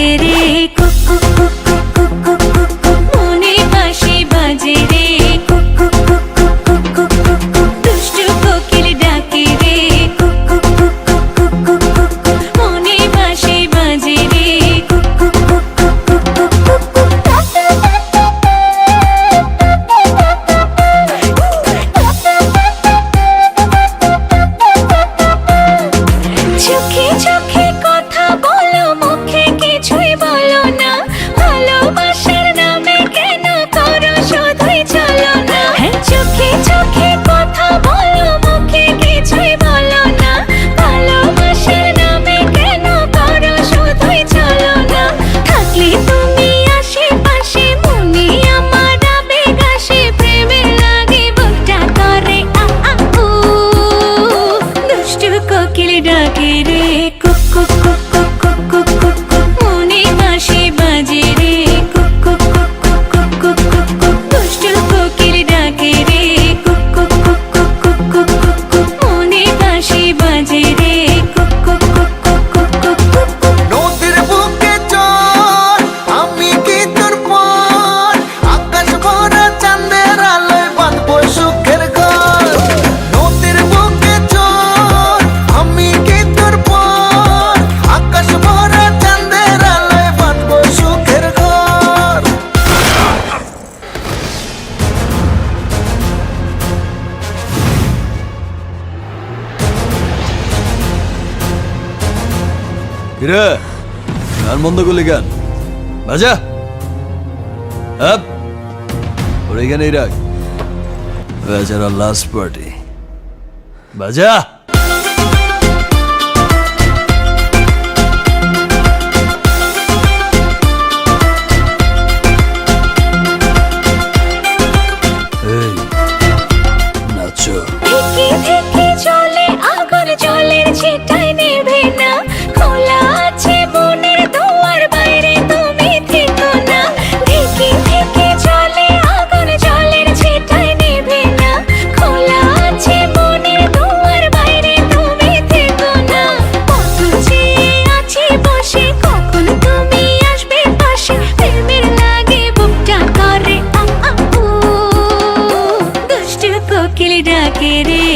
ডাকে রে cook cook cook cook cook cook cook cook মনে বাঁশি বাজে রে cook cook cook cook cook cook cook cook দুষ্টু কোকিল ডাকে রে cook cook cook cook cook cook cook cook মনে বাঁশি বাজে রে cook cook cook cook cook cook cook cook চোখে চোখে কথা বলো মুখে কিছুই বলো না ভালোবাসার নামে কেন করো শুধুই চলো না চোখে চোখে কথা বলো মুখে কিছুই বলো না ভালোবাসার নামে কেন করো শুধুই চলো না থাকলে তুমি আশেপাশে মনে আমার আবেগ আসে প্রেমে লাগে বুকটা করে আ আ উ দুষ্টু কোকিল ডাকে রে cook cook cook cook cook cook cook cook মনে বাঁশি বাজে রে cook cook cook cook cook cook cook cook দুষ্টু কোকিল ডাকে রে cook cook cook cook cook cook cook cook মনে বাঁশি বাজে রে cook cook cook cook cook cook cook cook নদীর বুকে চল আমি কি তোর পর আকাশ ভরা চাঁদের আলোয় বাঁধবো সুখের ঘর নদীর বুকে চল আমি কি তোর পর আকাশ ভরা চাঁদের আলোয় বাঁধবো সুখের ঘর কিরে গান বন্ধ করলি গান বাজা আপ ওর এখানেই রাখ বেচারা লাস্ট পার্টি বাজা এই নাচো থেকে থেকে চলে আগুন জলের ছিটায় নেভে না খোলা আছে মনের দুয়ার বাইরে তুমি থেকো না থেকে থেকে চলে আগুন জলের ছিটায় নেভে না খোলা আছে মনের দুয়ার বাইরে তুমি থেকো না কত চেয়ে আছি বসে কখন তুমি আসবে পাশে প্রেমের লাগে বুকটা করে আ আ উ দুষ্টু কোকিল ডাকে রে